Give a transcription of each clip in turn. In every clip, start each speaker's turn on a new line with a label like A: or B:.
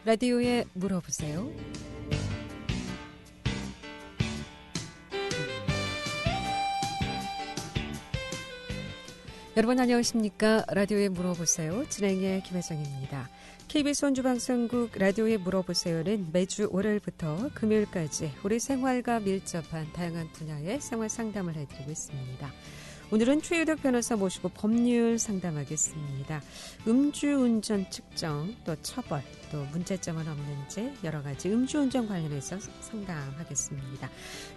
A: 라디오에 물어보세요. 여러분 안녕하십니까? 라디오에 물어보세요. 진행의 김혜정입니다. KBS 원주방송국 라디오에 물어보세요는 매주 월요일부터 금요일까지 우리 생활과 밀접한 다양한 분야의 생활 상담을 해드리고 있습니다. 오늘은 최유덕 변호사 모시고 법률 상담하겠습니다. 음주운전 측정, 또 처벌, 또 문제점은 없는지 여러 가지 음주운전 관련해서 상담하겠습니다.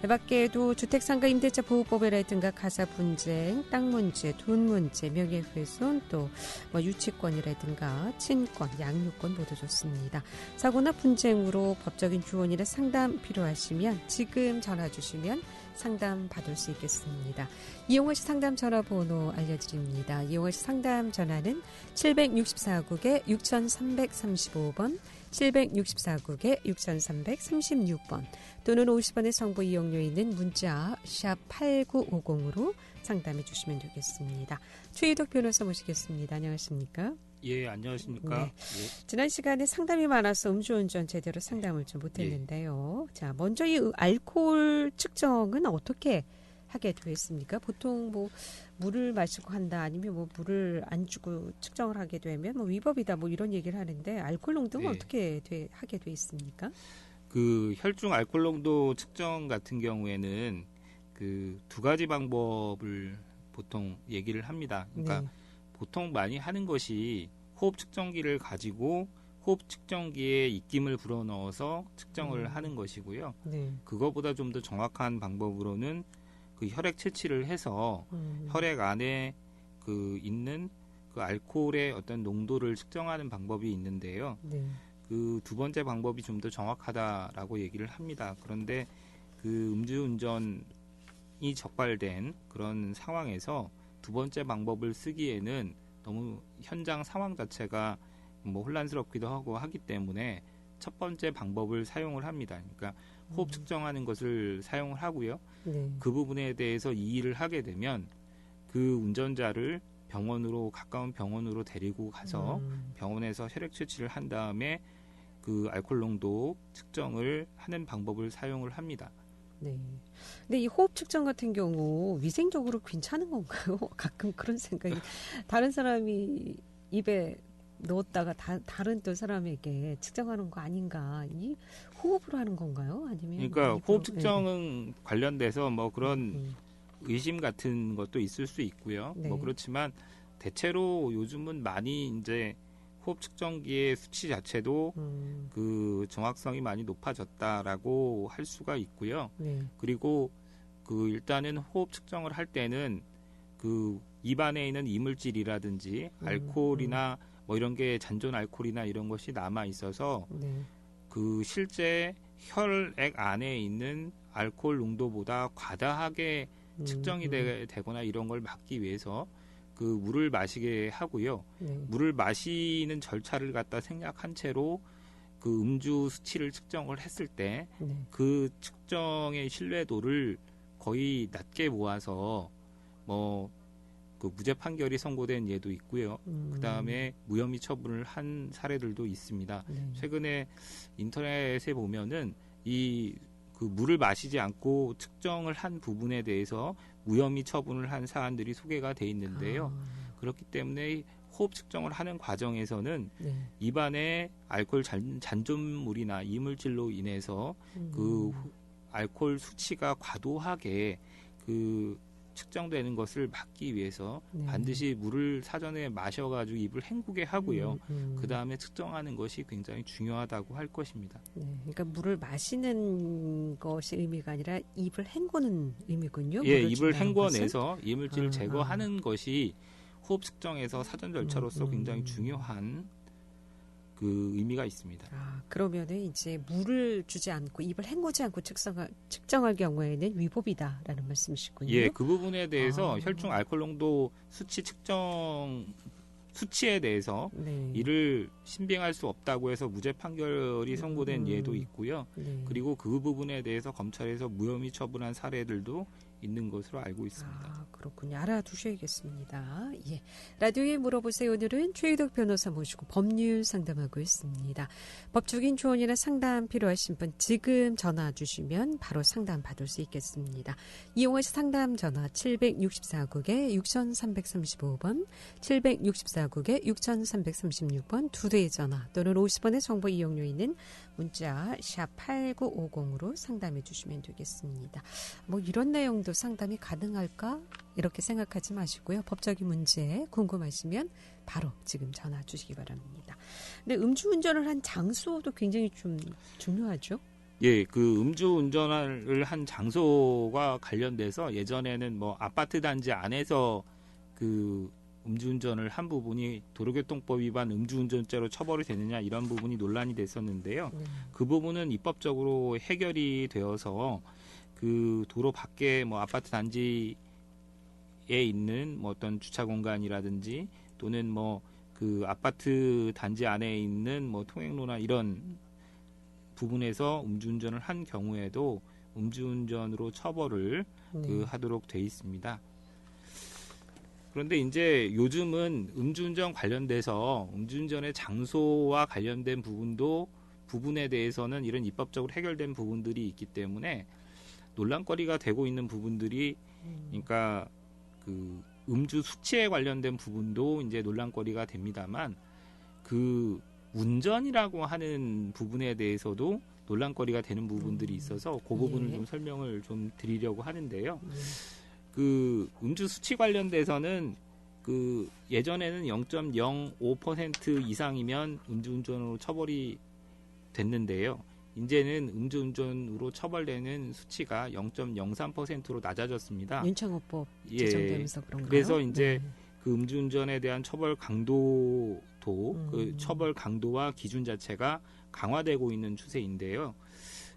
A: 이 밖에도 주택상가 임대차 보호법이라든가 가사 분쟁, 땅 문제, 돈 문제, 명예훼손, 또 유치권이라든가 친권, 양육권 모두 좋습니다. 사고나 분쟁으로 법적인 조언이나 상담 필요하시면 지금 전화 주시면 상담 받을 수 있겠습니다. 이용하시 상담 전화번호 알려드립니다. 이용하시 상담 전화는 764국에 6335번, 764국에 6336번 또는 50원의 정보 이용료 있는 문자 샵 8950으로 상담해 주시면 되겠습니다. 최유덕 변호사 모시겠습니다. 안녕하십니까?
B: 예, 안녕하십니까?
A: 네. 예. 지난 시간에 상담이 많아서 음주운전 제대로 상담을 좀 못했는데요. 자, 먼저 이 알코올 측정은 어떻게 하게 되었습니까? 보통 물을 마시고 한다, 아니면 물을 안 주고 측정을 하게 되면 위법이다, 이런 얘기를 하는데 알코올 농도는 어떻게 하게 돼 있습니까?
B: 그 혈중 알코올 농도 측정 같은 경우에는 그 두 가지 방법을 보통 얘기를 합니다. 그러니까 보통 많이 하는 것이 호흡 측정기를 가지고 호흡 측정기에 입김을 불어넣어서 측정을 하는 것이고요. 그거보다 좀 더 정확한 방법으로는 그 혈액 채취를 해서 혈액 안에 그 있는 그 알코올의 어떤 농도를 측정하는 방법이 있는데요. 그 두 번째 방법이 좀 더 정확하다라고 얘기를 합니다. 그런데 그 음주운전이 적발된 그런 상황에서 두 번째 방법을 쓰기에는 너무 현장 상황 자체가 혼란스럽기도 하고 하기 때문에 첫 번째 방법을 사용을 합니다. 그러니까 호흡 측정하는 것을 사용을 하고요. 그 부분에 대해서 이의를 하게 되면 그 운전자를 가까운 병원으로 데리고 가서 병원에서 혈액 채취를 한 다음에 그 알코올 농도 측정을 하는 방법을 사용을 합니다.
A: 네. 근데 이 호흡 측정 같은 경우 위생적으로 괜찮은 건가요? 가끔 그런 생각이. 다른 사람이 입에 넣었다가 다른 또 사람에게 측정하는 거 아닌가? 이 호흡으로 하는 건가요? 아니면
B: 그러니까 호흡 측정은 관련돼서 그런 의심 같은 것도 있을 수 있고요. 그렇지만 대체로 요즘은 많이 이제 호흡 측정기의 수치 자체도 그 정확성이 많이 높아졌다라고 할 수가 있고요. 그리고 그 일단은 호흡 측정을 할 때는 그 입안에 있는 이물질이라든지 알코올이나 이런 게 잔존 알코올이나 이런 것이 남아 있어서 그 실제 혈액 안에 있는 알코올 농도보다 과다하게 측정이 되거나 이런 걸 막기 위해서 그 물을 마시게 하고요. 물을 마시는 절차를 갖다 생략한 채로 그 음주 수치를 측정을 했을 때 그 측정의 신뢰도를 거의 낮게 모아서 그 무죄 판결이 선고된 예도 있고요. 그 다음에 무혐의 처분을 한 사례들도 있습니다. 최근에 인터넷에 보면은 그 물을 마시지 않고 측정을 한 부분에 대해서 무혐의 처분을 한 사안들이 소개가 돼 있는데요. 그렇기 때문에 호흡 측정을 하는 과정에서는 입안에 알코올 잔존물이나 이물질로 인해서 그 알코올 수치가 과도하게 그 측정되는 것을 막기 위해서 반드시 물을 사전에 마셔가지고 입을 헹구게 하고요. 그 다음에 측정하는 것이 굉장히 중요하다고 할 것입니다.
A: 그러니까 물을 마시는 것이 의미가 아니라 입을 헹구는 의미군요.
B: 예, 입을 헹궈내서 이물질을 제거하는 것이 호흡 측정에서 사전 절차로서 굉장히 중요한 그 의미가 있습니다.
A: 그러면은 이제 물을 주지 않고 입을 헹구지 않고 측정할 경우에는 위법이다라는 말씀이시군요.
B: 예, 그 부분에 대해서 혈중 알코올 농도 수치에 대해서 이를 신빙할 수 없다고 해서 무죄 판결이 선고된 예도 있고요. 그리고 그 부분에 대해서 검찰에서 무혐의 처분한 사례들도 있는 것으로 알고 있습니다.
A: 그렇군요. 알아두셔야겠습니다. 예. 라디오에 물어보세요. 오늘은 최유덕 변호사 모시고 법률 상담하고 있습니다. 법적인 조언이나 상담 필요하신 분 지금 전화 주시면 바로 상담 받을 수 있겠습니다. 이용하신 상담 전화 764국에 6335번, 764국에 6336번 두 대의 전화 또는 50원의 정보 이용료 있는 문자 샵 8950으로 상담해 주시면 되겠습니다. 뭐 이런 내용도 상담이 가능할까? 이렇게 생각하지 마시고요. 법적인 문제 궁금하시면 바로 지금 전화 주시기 바랍니다. 근데 음주운전을 한 장소도 굉장히 좀 중요하죠?
B: 예, 그 음주운전을 한 장소가 관련돼서 예전에는 뭐 아파트 단지 안에서 그 음주운전을 한 부분이 도로교통법 위반 음주운전죄로 처벌이 되느냐 이런 부분이 논란이 됐었는데요. 그 부분은 입법적으로 해결이 되어서 그 도로 밖에 뭐 아파트 단지에 있는 뭐 어떤 주차 공간이라든지 또는 뭐 그 아파트 단지 안에 있는 뭐 통행로나 이런 부분에서 음주운전을 한 경우에도 음주운전으로 처벌을 하도록 돼 있습니다. 그런데 이제 요즘은 음주운전 관련돼서 음주운전의 장소와 관련된 부분에 대해서는 이런 입법적으로 해결된 부분들이 있기 때문에 논란거리가 되고 있는 부분들이 그러니까 그 음주 수치에 관련된 부분도 이제 논란거리가 됩니다만 그 운전이라고 하는 부분에 대해서도 논란거리가 되는 부분들이 있어서 그 부분을 좀 설명을 좀 드리려고 하는데요. 그 음주 수치 관련돼서는 그 예전에는 0.05% 이상이면 음주운전으로 처벌이 됐는데요. 이제는 음주운전으로 처벌되는 수치가 0.03%로 낮아졌습니다.
A: 윤창호법 제정되면서 그런가요?
B: 그래서 이제 그 음주운전에 대한 처벌 강도도 그 처벌 강도와 기준 자체가 강화되고 있는 추세인데요.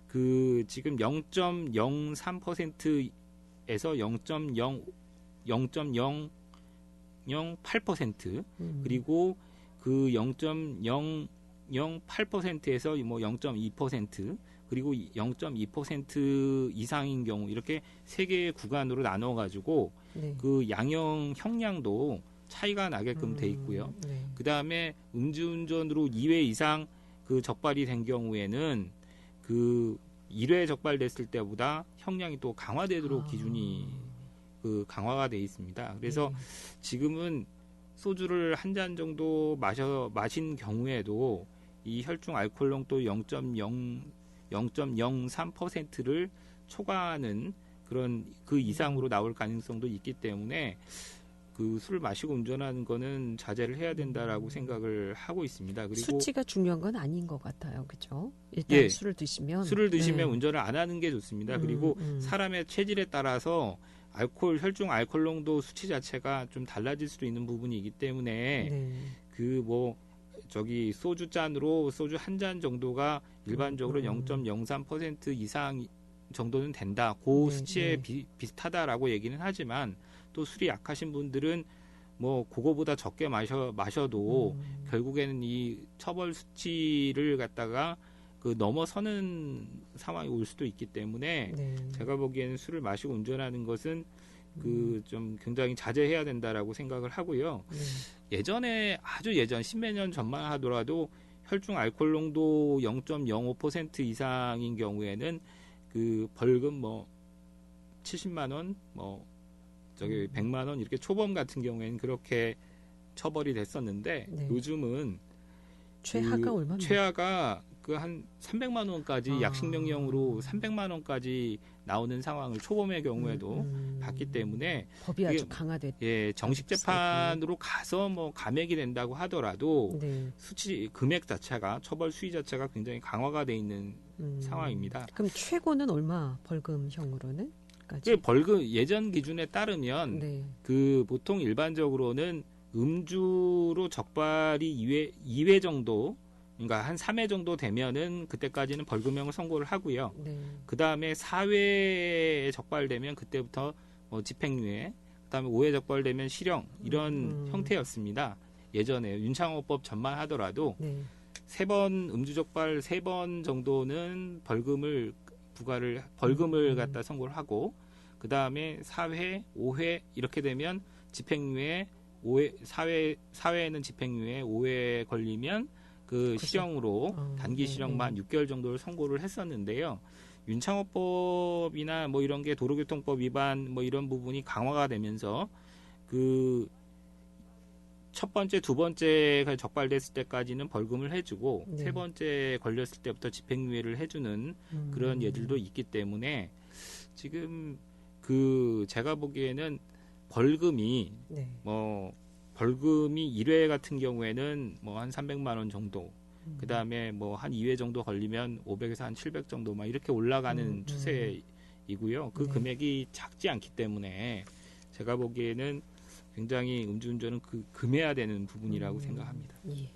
B: 그 지금 0.03%에서 0.008% 그리고 그 0.008%에서 뭐 0.2% 그리고 0.2% 이상인 경우 이렇게 세 개의 구간으로 나눠 가지고 그 양형 형량도 차이가 나게끔 돼 있고요. 그다음에 음주운전으로 2회 이상 그 적발이 된 경우에는 그 1회 적발됐을 때보다 형량이 또 강화되도록 기준이 그 강화가 돼 있습니다. 그래서 지금은 소주를 한 잔 정도 마신 경우에도 이 혈중 알코올 농도 0.03%를 초과하는 그런 그 이상으로 나올 가능성도 있기 때문에 그 술을 마시고 운전하는 거는 자제를 해야 된다라고 생각을 하고 있습니다. 그리고
A: 수치가 중요한 건 아닌 것 같아요, 그렇죠? 일단 술을 드시면
B: 운전을 안 하는 게 좋습니다. 그리고 사람의 체질에 따라서 혈중 알코올 농도 수치 자체가 좀 달라질 수도 있는 부분이기 때문에 그 뭐 저기 소주 한 잔 정도가 일반적으로 0.03% 이상 정도는 된다. 그 수치에 비슷하다라고 얘기는 하지만 또 술이 약하신 분들은 뭐 그거보다 적게 마셔도 결국에는 이 처벌 수치를 갖다가 그 넘어서는 상황이 올 수도 있기 때문에 제가 보기에는 술을 마시고 운전하는 것은 그 좀 굉장히 자제해야 된다라고 생각을 하고요. 예전에 아주 예전 십몇 년 전만 하더라도 혈중 알코올 농도 0.05% 이상인 경우에는 그 벌금 뭐 70만 원, 뭐 저기 100만 원 이렇게 초범 같은 경우에는 그렇게 처벌이 됐었는데 요즘은
A: 최하가 얼마입니까?
B: 최하가 그 한 300만 원까지 약식명령으로 300만 원까지 나오는 상황을 초범의 경우에도 봤기 때문에
A: 법이 아주 강화됐.
B: 정식 재판으로 가서 뭐 감액이 된다고 하더라도 수치 금액 자체가 처벌 수위 자체가 굉장히 강화가 돼 있는 상황입니다.
A: 그럼 최고는 얼마 벌금형으로는?
B: 벌금 예전 기준에 따르면 그 보통 일반적으로는 음주로 적발이 2회 정도 그러니까 한 3회 정도 되면은 그때까지는 벌금형을 선고를 하고요. 그 다음에 4회에 적발되면 그때부터 집행유예, 그 다음에 5회 적발되면 실형 이런 형태였습니다. 예전에 윤창호법 전만 하더라도 3번 음주 적발 3번 정도는 벌금을 갖다 선고를 하고 그 다음에 4회, 5회 이렇게 되면 집행유예, 4회에는 집행유예, 5회 걸리면 그 실형으로 단기 실형만 6개월 정도를 선고를 했었는데요. 윤창호법이나 뭐 이런 게 도로교통법 위반 뭐 이런 부분이 강화가 되면서 그 첫 번째, 두 번째가 적발됐을 때까지는 벌금을 해주고
A: 네.
B: 세 번째 걸렸을 때부터 집행유예를 해주는 그런 예들도 있기 때문에 지금 그 제가 보기에는 벌금이
A: 네.
B: 뭐 벌금이 1회 같은 경우에는 뭐 한 300만 원 정도, 그 다음에 뭐 한 2회 정도 걸리면 500에서 한 700 정도 막 이렇게 올라가는 추세이고요. 그
A: 네.
B: 금액이 작지 않기 때문에 제가 보기에는 굉장히 음주운전은 금해야 되는 부분이라고 생각합니다.
A: 예.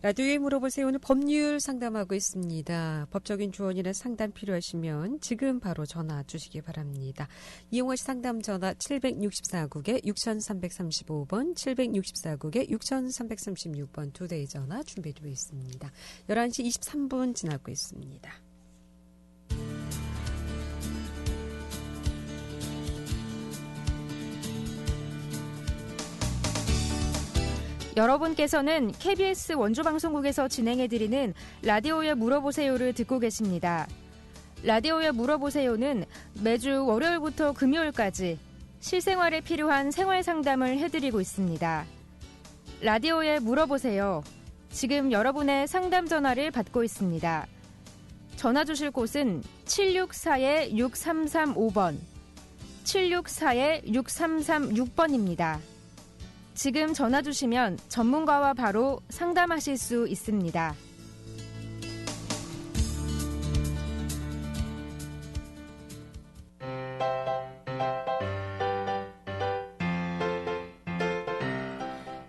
A: 라디오에 물어보세요. 오늘 법률 상담하고 있습니다. 법적인 조언이나 상담 필요하시면 지금 바로 전화 주시기 바랍니다. 이용하실 상담 전화 764국에 6335번, 764국에 6336번 두 대의 전화 준비되어 있습니다. 11시 23분 지나고 있습니다.
C: 여러분께서는 KBS 원주방송국에서 진행해드리는 라디오에 물어보세요를 듣고 계십니다. 라디오에 물어보세요는 매주 월요일부터 금요일까지 실생활에 필요한 생활 상담을 해드리고 있습니다. 라디오에 물어보세요. 지금 여러분의 상담 전화를 받고 있습니다. 전화 주실 곳은 764-6335번, 764-6336번입니다. 지금 전화 주시면 전문가와 바로 상담하실 수 있습니다.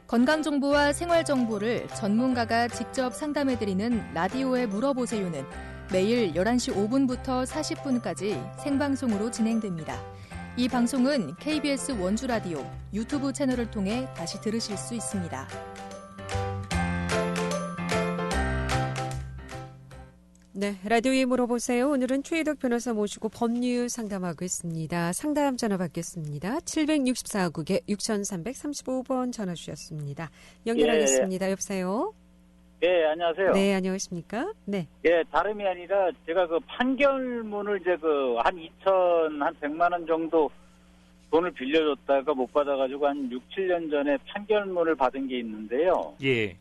C: 건강정보와 생활정보를 전문가가 직접 상담해드리는 라디오에 물어보세요는 매일 11시 5분부터 40분까지 생방송으로 진행됩니다. 이 방송은 KBS 원주라디오 유튜브 채널을 통해 다시 들으실 수 있습니다.
A: 네, 라디오에 물어보세요. 오늘은 최희덕 변호사 모시고 법률 상담하고 있습니다. 상담 전화 받겠습니다. 764국에 6335번 전화 주셨습니다. 연결하겠습니다. 여보세요?
D: 예, 안녕하세요.
A: 네, 안녕하십니까? 네.
D: 예, 다름이 아니라 제가 그 판결문을 이제 한 100만 원 정도 돈을 빌려줬다가 못 받아가지고 한 6, 7년 전에 판결문을 받은 게 있는데요.
B: 예.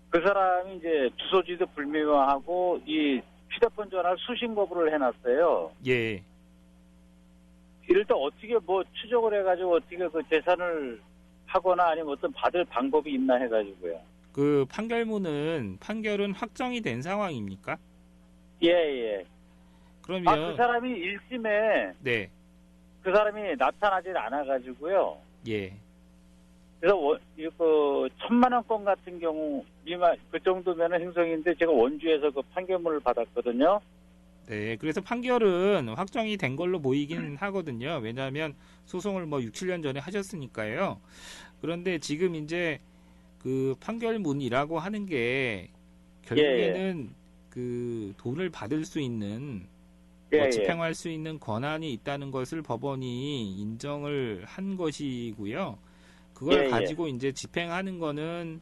D: 그 사람이 이제 주소지도 불명하고 이 휴대폰 전화를 수신 거부를 해놨어요.
B: 예.
D: 이럴 때 어떻게 뭐 추적을 해가지고 어떻게 그 재산을 하거나 아니면 어떤 받을 방법이 있나 해가지고요.
B: 그 판결은 확정이 된 상황입니까?
D: 예.
B: 그러면
D: 그 사람이 1심에
B: 네.
D: 그 사람이 나타나질 않아가지고요.
B: 예.
D: 그래서 그 1,000만 원권 같은 경우 미만 그 정도면은 행성인데 제가 원주에서 그 판결문을 받았거든요.
B: 네, 그래서 판결은 확정이 된 걸로 보이긴 하거든요. 왜냐하면 소송을 뭐 6, 7년 전에 하셨으니까요. 그런데 지금 이제 그 판결문이라고 하는 게 결국에는 그 돈을 받을 수 있는 집행할 수 있는 권한이 있다는 것을 법원이 인정을 한 것이고요. 그걸 가지고 이제 집행하는 거는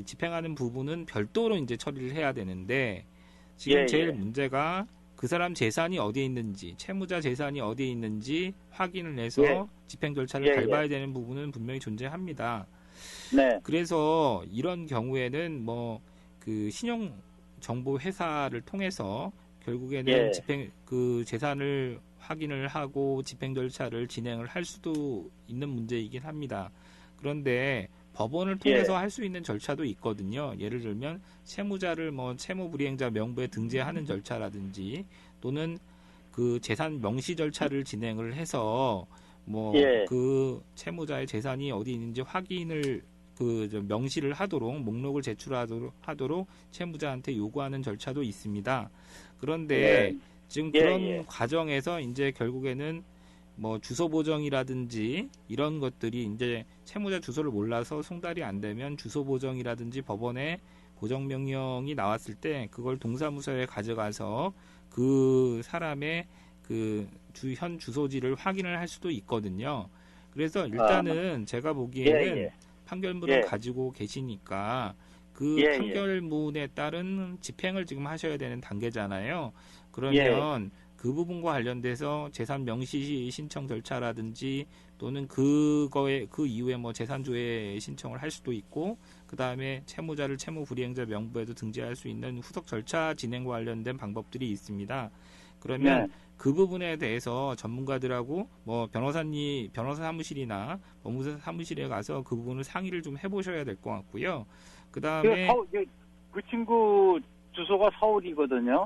B: 집행하는 부분은 별도로 이제 처리를 해야 되는데 지금 제일 문제가 그 사람 재산이 어디에 있는지, 채무자 재산이 어디에 있는지 확인을 해서 집행 절차를 밟아야 되는 부분은 분명히 존재합니다.
D: 네.
B: 그래서 이런 경우에는 뭐 그 신용 정보 회사를 통해서 결국에는 그 재산을 확인을 하고 집행 절차를 진행을 할 수도 있는 문제이긴 합니다. 그런데 법원을 통해서 할 수 있는 절차도 있거든요. 예를 들면 채무자를 뭐 채무불이행자 명부에 등재하는 절차라든지 또는 그 재산 명시 절차를 진행을 해서 뭐 그 채무자의 재산이 어디 있는지 확인을 명시를 하도록 목록을 제출하도록 채무자한테 요구하는 절차도 있습니다. 그런데 지금 그런 과정에서 이제 결국에는 뭐 주소 보정이라든지 이런 것들이 이제 채무자 주소를 몰라서 송달이 안 되면 주소 보정이라든지 법원에 보정 명령이 나왔을 때 그걸 동사무소에 가져가서 그 사람의 그 현 주소지를 확인을 할 수도 있거든요. 그래서 일단은 제가 보기에는 판결문을 가지고 계시니까 그 판결문에 따른 집행을 지금 하셔야 되는 단계잖아요. 그러면 그 부분과 관련돼서 재산 명시 신청 절차라든지 또는 그 이후에 뭐 재산 조회 신청을 할 수도 있고, 그 다음에 채무자를 채무 불이행자 명부에도 등재할 수 있는 후속 절차 진행과 관련된 방법들이 있습니다. 그러면 그 부분에 대해서 전문가들하고 뭐 변호사 사무실이나 법무사 사무실에 가서 그 부분을 상의를 좀 해보셔야 될 것 같고요. 그 다음에
D: 그 친구 주소가 서울이거든요.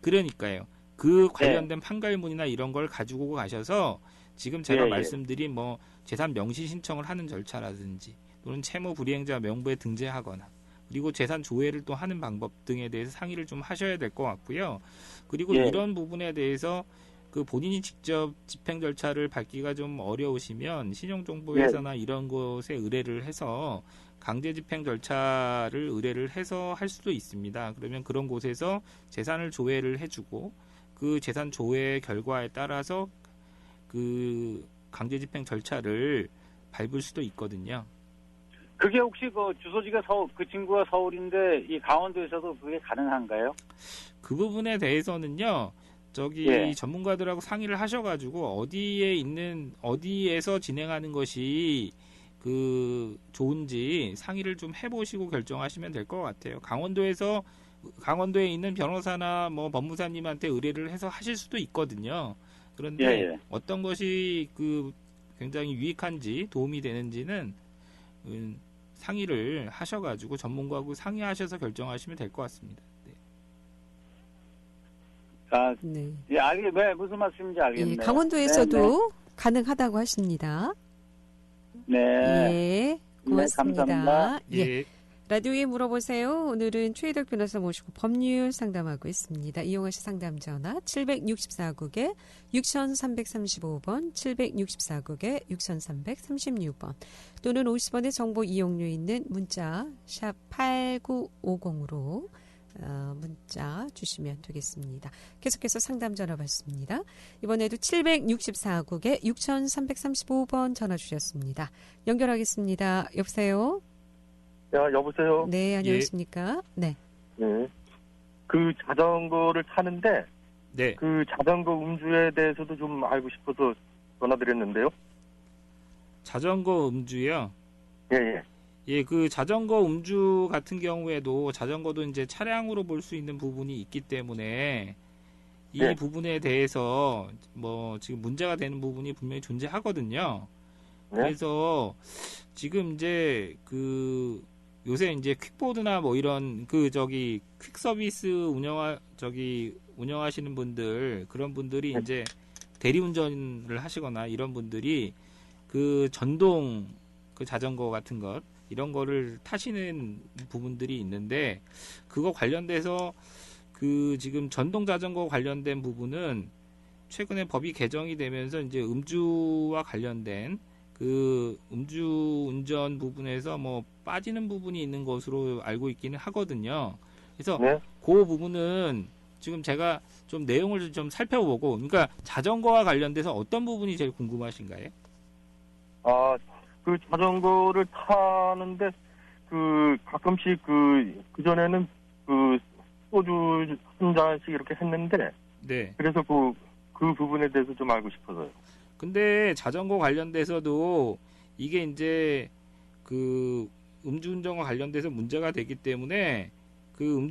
B: 그러니까요. 그 관련된 판결문이나 이런 걸 가지고 가셔서 지금 제가 말씀드린 뭐 재산 명시 신청을 하는 절차라든지 또는 채무 불이행자 명부에 등재하거나 그리고 재산 조회를 또 하는 방법 등에 대해서 상의를 좀 하셔야 될 것 같고요. 그리고 이런 부분에 대해서 그 본인이 직접 집행 절차를 밟기가 좀 어려우시면 신용정보회사나 이런 곳에 의뢰를 해서 강제 집행 절차를 의뢰를 해서 할 수도 있습니다. 그러면 그런 곳에서 재산을 조회를 해주고 그 재산 조회 결과에 따라서 그 강제 집행 절차를 밟을 수도 있거든요.
D: 그게 혹시 그 주소지가 그 친구가 서울인데 이 강원도에서도 그게 가능한가요?
B: 그 부분에 대해서는요, 전문가들하고 상의를 하셔가지고 어디에서 진행하는 것이 그 좋은지 상의를 좀 해보시고 결정하시면 될 것 같아요. 강원도에 있는 변호사나 뭐 법무사님한테 의뢰를 해서 하실 수도 있거든요. 그런데 어떤 것이 그 굉장히 유익한지 도움이 되는지는 상의를 하셔가지고 전문가하고 상의하셔서 결정하시면 될 것 같습니다.
D: 무슨 말씀인지 알겠네요.
A: 강원도에서도 가능하다고 하십니다. 고맙습니다.
D: 감사합니다.
A: 라디오에 물어보세요. 오늘은 최희덕 변호사 모시고 법률 상담하고 있습니다. 이용하실 상담 전화 764국에 6335번, 764국에 6336번 또는 50원의 정보 이용료 있는 문자 샵 8950으로 문자 주시면 되겠습니다. 계속해서 상담 전화 받습니다. 이번에도 764국에 6335번 전화 주셨습니다. 연결하겠습니다. 여보세요?
E: 여보세요?
A: 네, 안녕하십니까? 네.
E: 그 자전거를 타는데, 그 자전거 음주에 대해서도 좀 알고 싶어서 전화드렸는데요.
B: 자전거 음주요? 그 자전거 음주 같은 경우에도 자전거도 이제 차량으로 볼 수 있는 부분이 있기 때문에 이 부분에 대해서 뭐 지금 문제가 되는 부분이 분명히 존재하거든요. 그래서 지금 이제 요새 이제 퀵보드나 뭐 이런 퀵 서비스 운영하시는 분들, 그런 분들이 이제 대리운전을 하시거나 이런 분들이 그 전동 그 자전거 같은 것 이런 거를 타시는 부분들이 있는데, 그거 관련돼서 그 지금 전동 자전거 관련된 부분은 최근에 법이 개정이 되면서 이제 음주와 관련된 그 음주운전 부분에서 뭐 빠지는 부분이 있는 것으로 알고 있기는 하거든요. 그래서 그 부분은 지금 제가 좀 내용을 좀 살펴보고, 그러니까 자전거와 관련돼서 어떤 부분이 제일 궁금하신가요?
E: 그 자전거를 타는데 가끔씩 그전에는 소주 한 잔씩 이렇게 했는데, 그래서 그 부분에 대해서 좀 알고 싶어서요.
B: 근데 자전거 관련돼서도 이게 이제 그 음주운전과 관련돼서 문제가 되기 때문에 그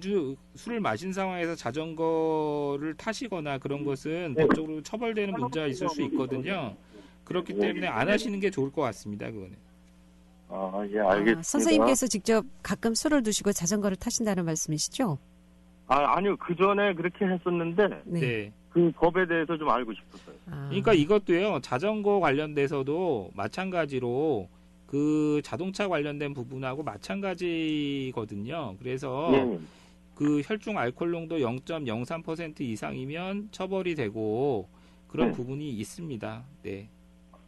B: 술을 마신 상황에서 자전거를 타시거나 그런 것은 법적으로 처벌되는 문제가 있을 수 있거든요. 그렇기 때문에 안 하시는 게 좋을 것 같습니다. 그거는.
E: 알겠습니다.
A: 선생님께서 직접 가끔 술을 드시고 자전거를 타신다는 말씀이시죠?
E: 아니요. 그 전에 그렇게 했었는데, 그 법에 대해서 좀 알고 싶었어요.
B: 그러니까 이것도요, 자전거 관련돼서도 마찬가지로 그 자동차 관련된 부분하고 마찬가지거든요. 그래서 그 혈중 알코올 농도 0.03% 이상이면 처벌이 되고 그런 부분이 있습니다.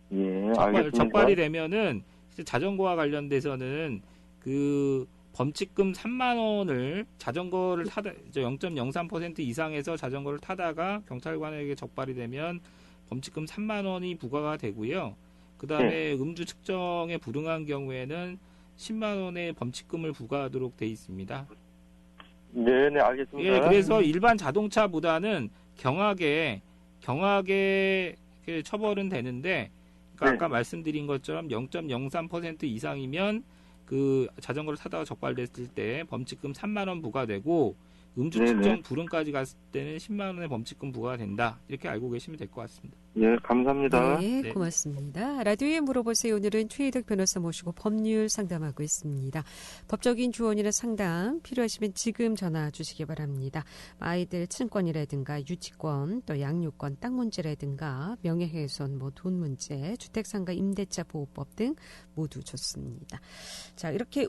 E: 알겠습니다.
B: 적발이 되면은 자전거와 관련돼서는 그 범칙금 3만 원을 자전거를 타다 0.03% 이상에서 자전거를 타다가 경찰관에게 적발이 되면 범칙금 3만 원이 부과가 되고요. 그다음에 음주 측정에 불응한 경우에는 10만 원의 범칙금을 부과하도록 돼 있습니다.
E: 네, 알겠습니다.
B: 예, 그래서 일반 자동차보다는 경하게 처벌은 되는데, 그러니까 아까 말씀드린 것처럼 0.03% 이상이면 그 자전거를 타다가 적발됐을 때 범칙금 3만 원 부과되고 음주 측정 불응까지 갔을 때는 10만 원의 범칙금 부과가 된다. 이렇게 알고 계시면 될 것 같습니다.
E: 예, 감사합니다.
A: 네, 고맙습니다. 라디오에 물어보세요. 오늘은 최희덕 변호사 모시고 법률 상담하고 있습니다. 법적인 조언이나 상담 필요하시면 지금 전화 주시기 바랍니다. 아이들 친권이라든가 유치권, 또 양육권, 땅 문제라든가 명예훼손, 돈 문제, 주택상가 임대차 보호법 등 모두 좋습니다. 자, 이렇게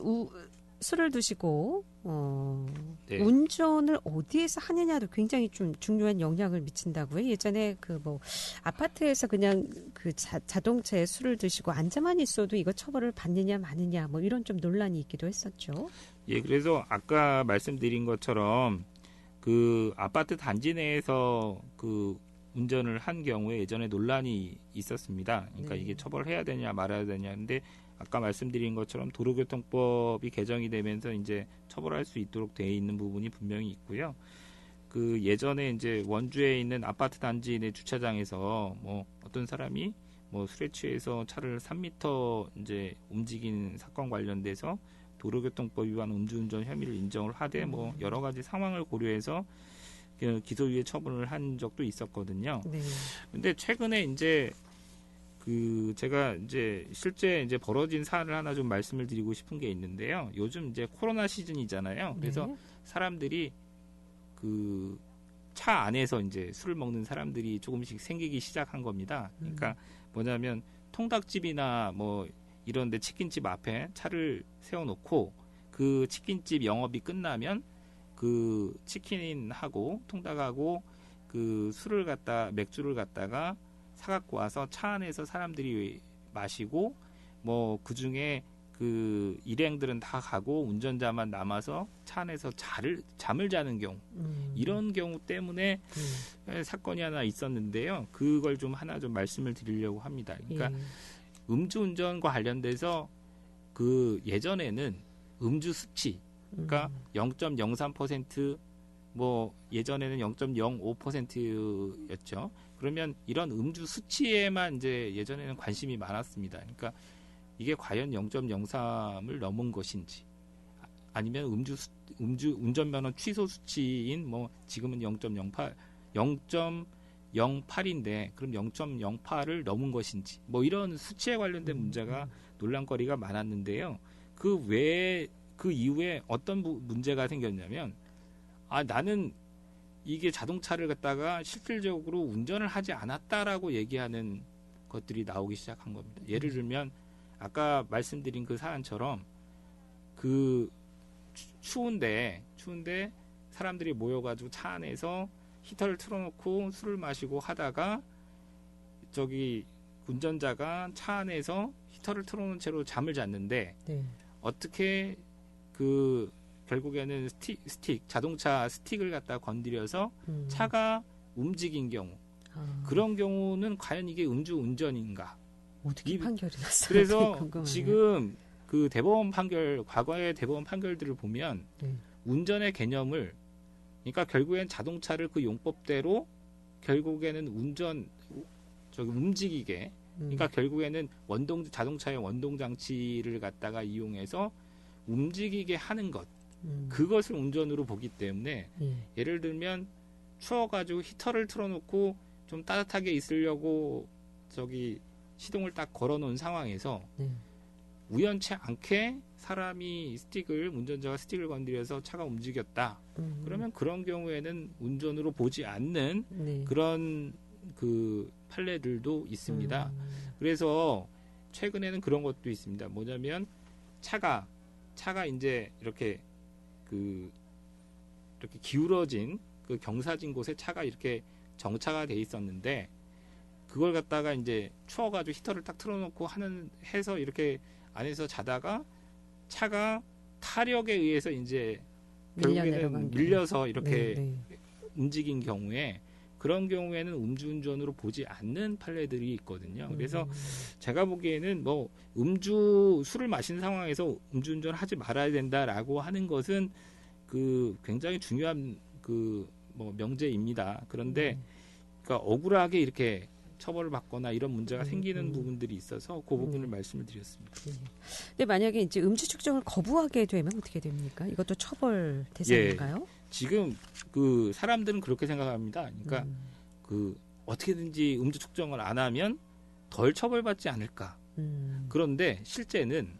A: 술을 드시고 운전을 어디에서 하느냐도 굉장히 좀 중요한 영향을 미친다고요. 예전에 아파트에서 그냥 그 자동차에 술을 드시고 앉아만 있어도 이거 처벌을 받느냐 마느냐 이런 좀 논란이 있기도 했었죠.
B: 예, 그래서 아까 말씀드린 것처럼 그 아파트 단지 내에서 그 운전을 한 경우에 예전에 논란이 있었습니다. 그러니까 이게 처벌해야 되냐 말아야 되냐. 근데 아까 말씀드린 것처럼 도로교통법이 개정이 되면서 이제 처벌할 수 있도록 되어 있는 부분이 분명히 있고요. 그 예전에 이제 원주에 있는 아파트 단지 내 주차장에서 어떤 사람이 술에 취해서 차를 3m 이제 움직인 사건 관련돼서 도로교통법 위반 음주운전 혐의를 인정을 하되 여러 가지 상황을 고려해서 기소유예 처분을 한 적도 있었거든요. 네. 근데 최근에 이제 제가 이제 실제 이제 벌어진 사안을 하나 좀 말씀을 드리고 싶은 게 있는데요. 요즘 이제 코로나 시즌이잖아요. 그래서 사람들이 그 차 안에서 이제 술을 먹는 사람들이 조금씩 생기기 시작한 겁니다. 그러니까 뭐냐면 통닭집이나 이런 데 치킨집 앞에 차를 세워놓고 그 치킨집 영업이 끝나면 그 치킨하고 통닭하고 그 맥주를 갖다가 사갖고 와서 차 안에서 사람들이 마시고 그 중에 그 일행들은 다 가고 운전자만 남아서 차 안에서 잠을 자는 경우 이런 경우 때문에 사건이 하나 있었는데요. 그걸 좀 하나 좀 말씀을 드리려고 합니다. 그러니까 음주운전과 관련돼서 그 예전에는 음주 수치 그러니까 0.03% 예전에는 0.05%였죠. 그러면 이런 음주 수치에만 이제 예전에는 관심이 많았습니다. 그러니까 이게 과연 0.03을 넘은 것인지 아니면 운전면허 취소 수치인 지금은 0.08인데 그럼 0.08을 넘은 것인지 이런 수치에 관련된 문제가 논란거리가 많았는데요. 그 이후에 어떤 문제가 생겼냐면 나는 이게 자동차를 갖다가 실질적으로 운전을 하지 않았다라고 얘기하는 것들이 나오기 시작한 겁니다. 예를 들면 아까 말씀드린 그 사안처럼 그 추운데 사람들이 모여가지고 차 안에서 히터를 틀어놓고 술을 마시고 하다가 운전자가 차 안에서 히터를 틀어놓은 채로 잠을 잤는데 어떻게 결국에는 자동차 스틱을 갖다 건드려서 차가 움직인 경우 그런 경우는 과연 이게 음주운전인가?
A: 어떻게 판결이 났어요?
B: 그래서 지금 그 과거의 대법원 판결들을 보면 운전의 개념을 그러니까 결국엔 자동차를 그 용법대로 결국에는 움직이게 그러니까 결국에는 자동차의 원동 장치를 갖다가 이용해서 움직이게 하는 것 그것을 운전으로 보기 때문에 예를 들면 추워가지고 히터를 틀어놓고 좀 따뜻하게 있으려고 시동을 딱 걸어놓은 상황에서 우연치 않게 운전자가 스틱을 건드려서 차가 움직였다. 그러면 그런 경우에는 운전으로 보지 않는 그런 그 판례들도 있습니다. 그래서 최근에는 그런 것도 있습니다. 뭐냐면 차가 이제 이렇게 기울어진 그 경사진 곳에 차가 이렇게 정차가 돼 있었는데 그걸 갖다가 이제 추워가지고 히터를 딱 틀어놓고 해서 이렇게 안에서 자다가 차가 타력에 의해서 이제 결국에는 밀려서 이렇게 움직인 경우에 그런 경우에는 음주운전으로 보지 않는 판례들이 있거든요. 그래서 제가 보기에는 뭐 술을 마신 상황에서 음주운전을 하지 말아야 된다라고 하는 것은 그 굉장히 중요한 뭐 명제입니다. 그런데 그러니까 억울하게 이렇게 처벌을 받거나 이런 문제가 생기는 부분들이 있어서 그 부분을 말씀을 드렸습니다.
A: 근데 만약에 이제 음주 측정을 거부하게 되면 어떻게 됩니까? 이것도 처벌 대상인가요?
B: 지금 사람들은 그렇게 생각합니다. 그러니까 어떻게든지 음주 측정을 안 하면 덜 처벌받지 않을까. 그런데 실제는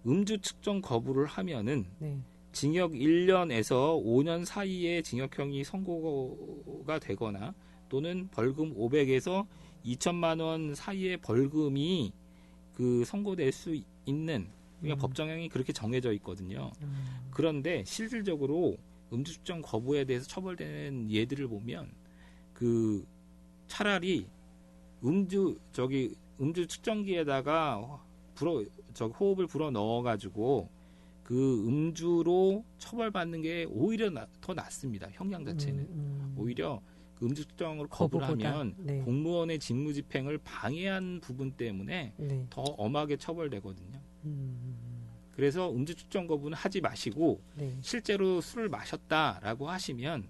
B: 음주 측정 거부를 하면은 징역 1년에서 5년 사이의 징역형이 선고가 되거나 또는 벌금 500에서 2천만 원 사이의 벌금이 선고될 수 있는 그러니까 법정형이 그렇게 정해져 있거든요. 그런데 실질적으로 음주 측정 거부에 대해서 처벌되는 예들을 보면 차라리 음주 측정기에다가 호흡을 불어 넣어가지고 음주로 처벌받는 게 오히려 더 낫습니다. 형량 자체는 오히려 음주 측정을 거부를 하면 공무원의 직무집행을 방해한 부분 때문에 더 엄하게 처벌되거든요. 그래서 음주 측정 거부는 하지 마시고 실제로 술을 마셨다라고 하시면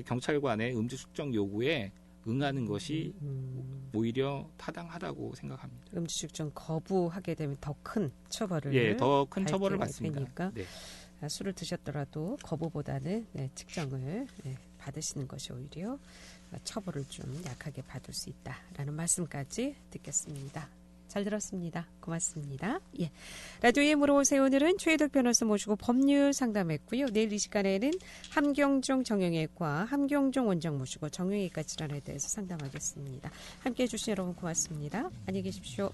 B: 경찰관의 음주 측정 요구에 응하는 것이 오히려 타당하다고 생각합니다.
A: 음주 측정 거부하게 되면 더 큰 처벌을
B: 더 큰 처벌을 받습니다.
A: 되니까 술을 드셨더라도 거부보다는 측정을 받으시는 것이 오히려 처벌을 좀 약하게 받을 수 있다라는 말씀까지 듣겠습니다. 잘 들었습니다. 고맙습니다. 라디오에 물어보세요. 오늘은 최혜덕 변호사 모시고 법률 상담했고요. 내일 이 시간에는 함경종 정형외과 함경종 원장 모시고 정형외과 질환에 대해서 상담하겠습니다. 함께해 주신 여러분 고맙습니다. 안녕히 계십시오.